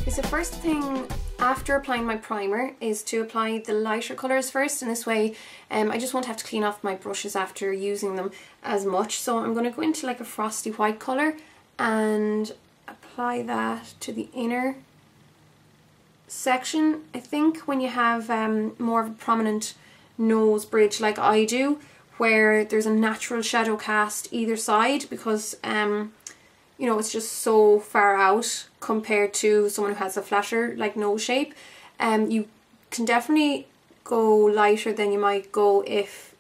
Okay, so first thing after applying my primer is to apply the lighter colours first, and this way I just won't have to clean off my brushes after using them as much. So I'm going to go into like a frosty white colour and apply that to the inner section. I think when you have more of a prominent nose bridge like I do, where there's a natural shadow cast either side, because you know, it's just so far out compared to someone who has a flatter like nose shape, you can definitely go lighter than you might go if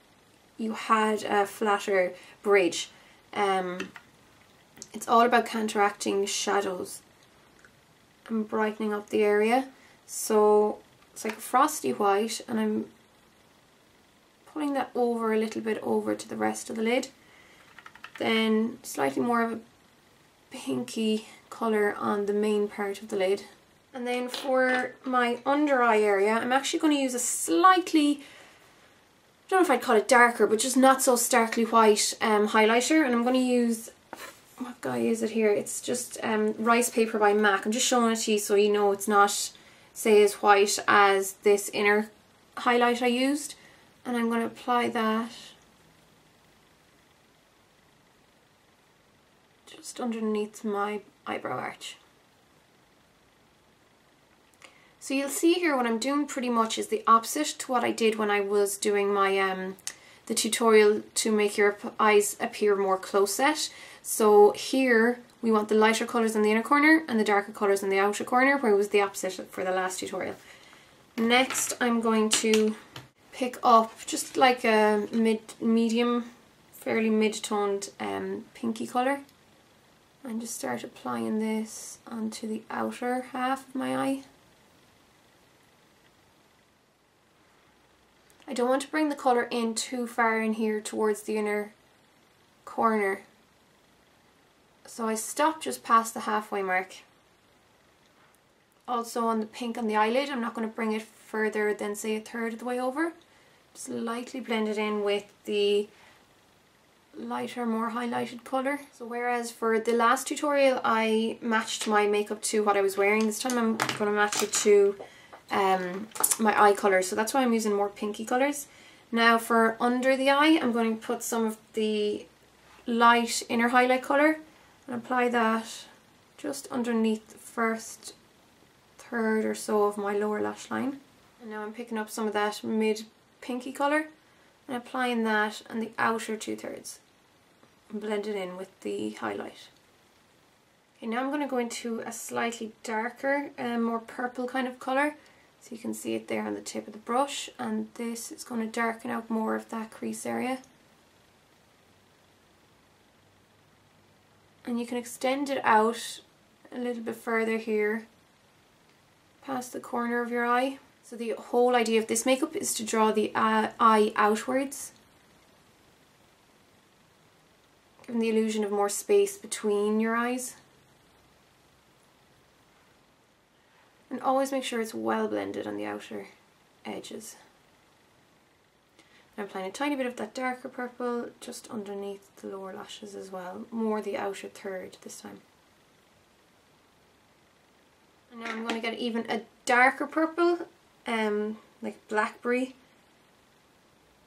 you had a flatter bridge. It's all about counteracting shadows and brightening up the area. So it's like a frosty white, and I'm pulling that over a little bit over to the rest of the lid. Then slightly more of a pinky colour on the main part of the lid. And then for my under eye area, I'm actually going to use a slightly, I don't know if I'd call it darker, but just not so starkly white highlighter. And I'm going to use, what guy is it here? It's just Rice Paper by MAC. I'm just showing it to you so you know it's not, say, as white as this inner highlight I used. And I'm going to apply that just underneath my eyebrow arch. So you'll see here what I'm doing pretty much is the opposite to what I did when I was doing my the tutorial to make your eyes appear more close set. So here we want the lighter colours in the inner corner and the darker colours in the outer corner, where it was the opposite for the last tutorial. Next I'm going to pick up just like a medium, fairly mid-toned pinky colour, and just start applying this onto the outer half of my eye. I don't want to bring the colour in too far in here towards the inner corner, so I stop just past the halfway mark. Also on the pink on the eyelid, I'm not going to bring it further than say a third of the way over. Just lightly blend it in with the lighter, more highlighted colour. So whereas for the last tutorial I matched my makeup to what I was wearing, this time I'm going to match it to my eye colour, so that's why I'm using more pinky colours. Now for under the eye, I'm going to put some of the light inner highlight colour and apply that just underneath the first third or so of my lower lash line. And now I'm picking up some of that mid pinky colour and applying that on the outer 2/3 and blend it in with the highlight. Okay, now I'm going to go into a slightly darker, more purple kind of colour. So you can see it there on the tip of the brush, and this is going to darken out more of that crease area. And you can extend it out a little bit further here, past the corner of your eye. So the whole idea of this makeup is to draw the eye outwards, giving the illusion of more space between your eyes. And always make sure it's well blended on the outer edges. I'm applying a tiny bit of that darker purple just underneath the lower lashes as well, more the outer third this time. And now I'm going to get even a darker purple, like blackberry.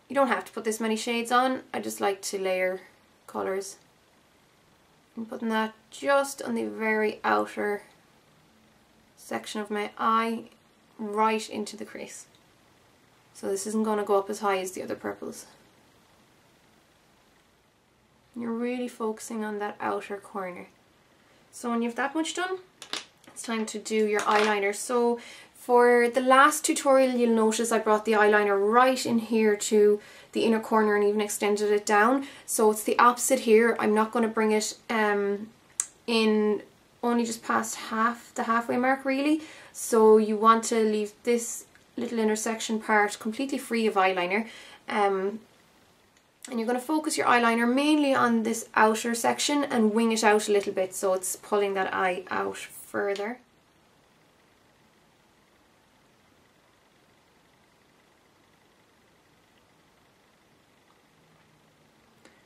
You don't have to put this many shades on, I just like to layer colours. I'm putting that just on the very outer section of my eye, right into the crease. So this isn't going to go up as high as the other purples. You're really focusing on that outer corner. So when you have that much done, it's time to do your eyeliner. So for the last tutorial, you'll notice I brought the eyeliner right in here to the inner corner and even extended it down. So it's the opposite here. I'm not going to bring it in only just past the halfway mark really. So you want to leave this little intersection part completely free of eyeliner, and you're going to focus your eyeliner mainly on this outer section and wing it out a little bit so it's pulling that eye out further.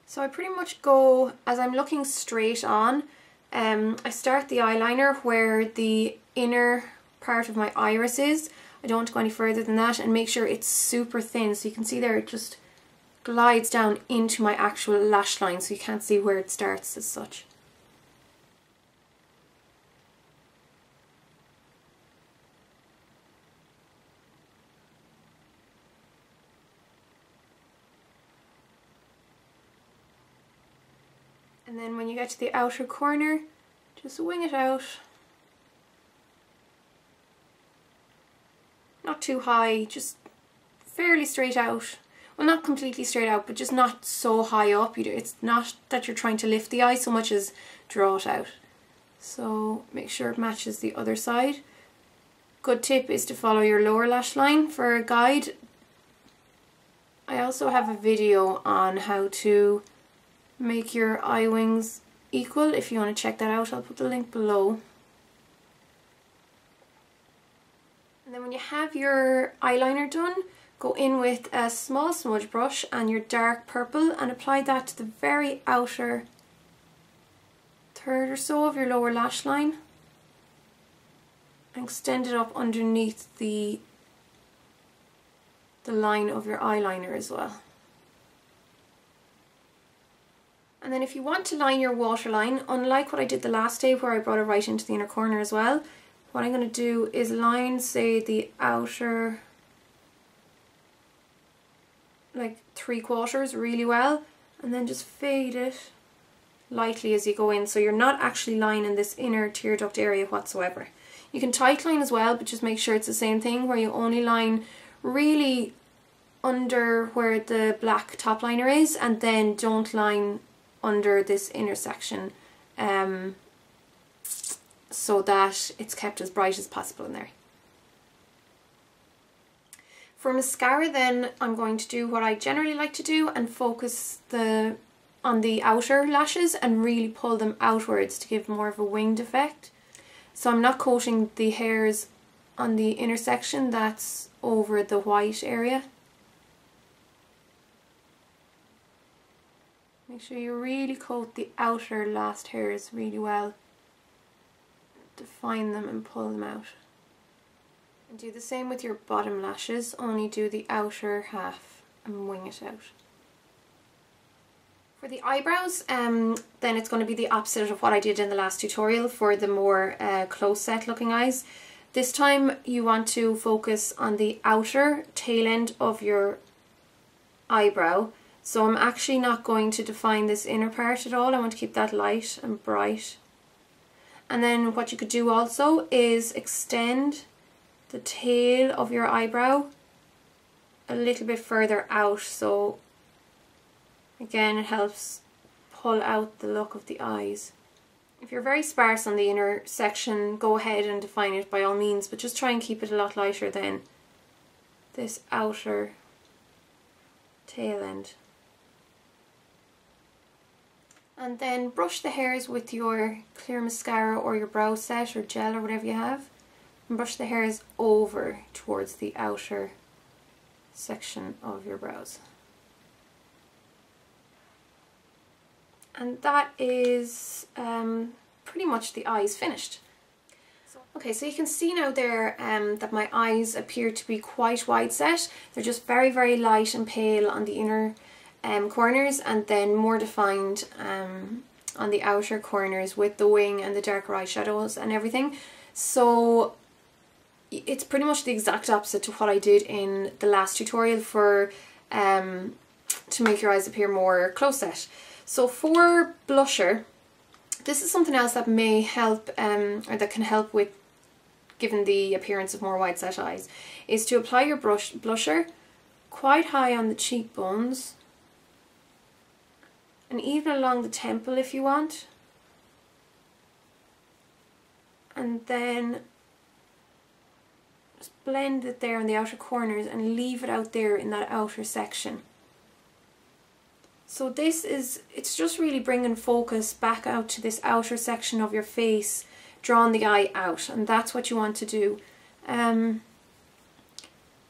So I pretty much go, as I'm looking straight on, I start the eyeliner where the inner part of my iris is. I don't want to go any further than that, and make sure it's super thin. So you can see there it just glides down into my actual lash line, so you can't see where it starts as such. And then when you get to the outer corner, just wing it out. Not too high, just fairly straight out. Well, not completely straight out, but just not so high up. It's not that you're trying to lift the eye so much as draw it out. So make sure it matches the other side. Good tip is to follow your lower lash line for a guide. I also have a video on how to make your eye wings equal. If you want to check that out, I'll put the link below. And then when you have your eyeliner done, go in with a small smudge brush and your dark purple and apply that to the very outer third or so of your lower lash line. And extend it up underneath the line of your eyeliner as well. And then if you want to line your waterline, unlike what I did the last day where I brought it right into the inner corner as well, what I'm going to do is line, say, the outer, like 3/4 really well, and then just fade it lightly as you go in, so you're not actually lining this inner tear duct area whatsoever. You can tight line as well, but just make sure it's the same thing, where you only line really under where the black top liner is, and then don't line under this inner section, so that it's kept as bright as possible in there. For mascara then, I'm going to do what I generally like to do and focus on the outer lashes and really pull them outwards to give more of a winged effect. So I'm not coating the hairs on the inner section that's over the white area. Make sure you really coat the outer last hairs really well. Define them and pull them out. And do the same with your bottom lashes, only do the outer half and wing it out. For the eyebrows, then it's going to be the opposite of what I did in the last tutorial for the more close set looking eyes. This time you want to focus on the outer tail end of your eyebrow. So I'm actually not going to define this inner part at all. I want to keep that light and bright. And then what you could do also is extend the tail of your eyebrow a little bit further out. So again, it helps pull out the look of the eyes. If you're very sparse on the inner section, go ahead and define it by all means, but just try and keep it a lot lighter than this outer tail end. And then brush the hairs with your clear mascara or your brow set or gel or whatever you have, and brush the hairs over towards the outer section of your brows. And that is pretty much the eyes finished. Okay, so you can see now there that my eyes appear to be quite wide set. They're just very, very light and pale on the inner corners, and then more defined on the outer corners with the wing and the darker eyeshadows and everything. So it's pretty much the exact opposite to what I did in the last tutorial for to make your eyes appear more close set. So for blusher, this is something else that may help or that can help with giving the appearance of more wide set eyes, is to apply your blusher quite high on the cheekbones and even along the temple if you want, and then just blend it there on the outer corners and leave it out there in that outer section. So this is, it's just really bringing focus back out to this outer section of your face, drawing the eye out, and that's what you want to do.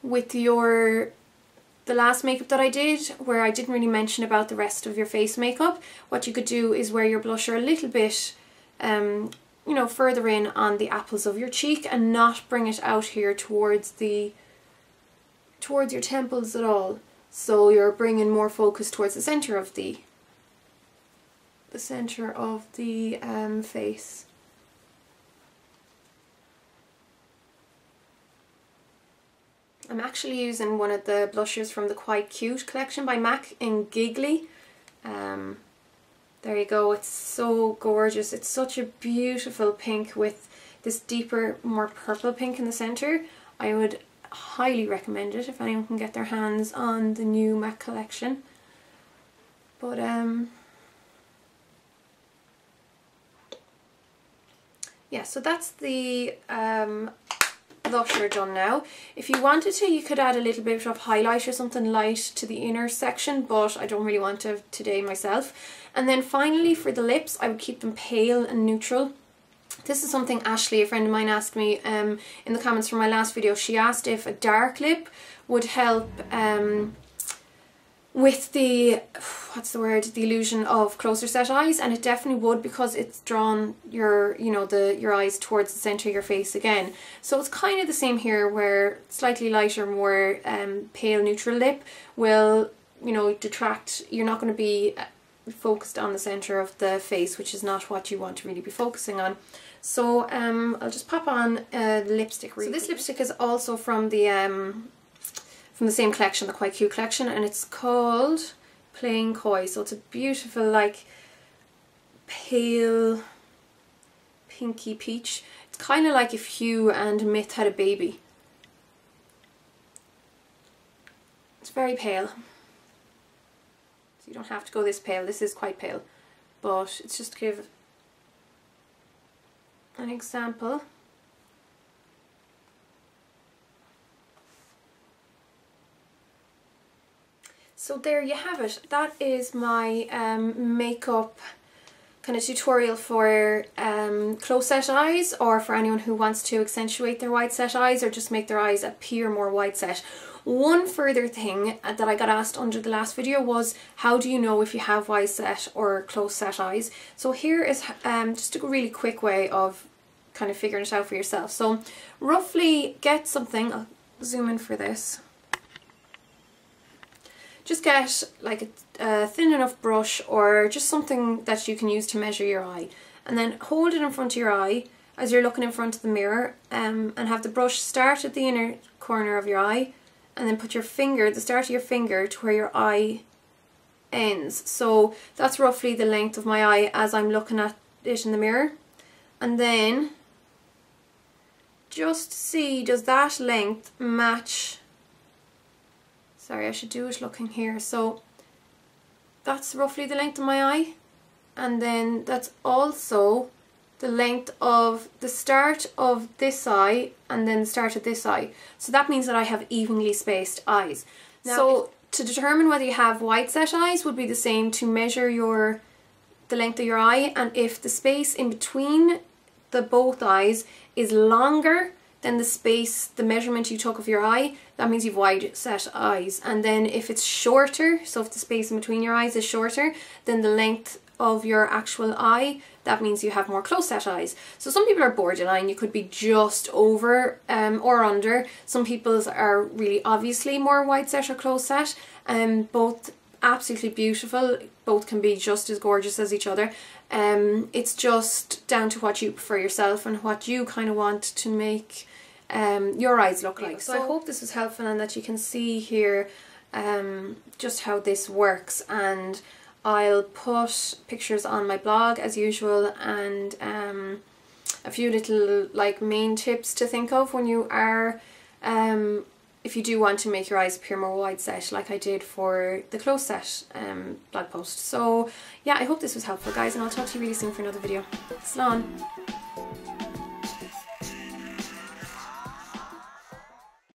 With the last makeup that I did, where I didn't really mention about the rest of your face makeup, what you could do is wear your blusher a little bit you know, further in on the apples of your cheek and not bring it out here towards your temples at all. So you're bringing more focus towards the center of the face. I'm actually using one of the blushers from the Quite Cute collection by MAC in Giggly. There you go, it's so gorgeous. It's such a beautiful pink with this deeper, more purple pink in the center. I would highly recommend it if anyone can get their hands on the new MAC collection. But yeah, so that's the blusher done now. If you wanted to, you could add a little bit of highlight or something light to the inner section, but I don't really want to today myself. And then finally for the lips, I would keep them pale and neutral. This is something Ashley, a friend of mine, asked me in the comments from my last video. She asked if a dark lip would help with the, the illusion of closer set eyes, and it definitely would, because it's drawn your, you know, your eyes towards the center of your face again. So it's kind of the same here, where slightly lighter, more pale neutral lip will, you know, detract. You're not going to be focused on the center of the face, which is not what you want to really be focusing on. So I'll just pop on the lipstick. So this lipstick is also from the same collection, the Quite Cute collection, and it's called Plain Coy. So it's a beautiful, like, pale pinky peach. It's kind of like if Hugh and Myth had a baby. It's very pale. So you don't have to go this pale. This is quite pale, but it's just to give an example. So there you have it. That is my makeup kind of tutorial for close set eyes, or for anyone who wants to accentuate their wide set eyes or just make their eyes appear more wide set. One further thing that I got asked under the last video was, how do you know if you have wide set or close set eyes? So here is just a really quick way of kind of figuring it out for yourself. So roughly get something, I'll zoom in for this. Just get like a thin enough brush, or just something that you can use to measure your eye, and then hold it in front of your eye as you're looking in front of the mirror, and have the brush start at the inner corner of your eye, and then put your finger, the start of your finger, to where your eye ends. So that's roughly the length of my eye as I'm looking at it in the mirror. And then just see, does that length match? Sorry, I should do it looking here. So that's roughly the length of my eye, and then that's also the length of the start of this eye and then the start of this eye. So that means that I have evenly spaced eyes. Now, so to determine whether you have wide set eyes would be the same to measure the length of your eye, and if the space in between the both eyes is longer than the measurement you took of your eye, that means you've wide set eyes. And then if it's shorter, so if the space in between your eyes is shorter than the length of your actual eye, that means you have more close set eyes. So some people are borderline, you could be just over or under. Some people's are really obviously more wide set or close set, both absolutely beautiful. Both can be just as gorgeous as each other. It's just down to what you prefer yourself and what you kind of want to make your eyes look like. So I hope this was helpful and that you can see here just how this works, and I'll put pictures on my blog as usual, and a few little like main tips to think of when you are if you do want to make your eyes appear more wide set, like I did for the close set blog post. So yeah, I hope this was helpful, guys, and I'll talk to you really soon for another video. Slán!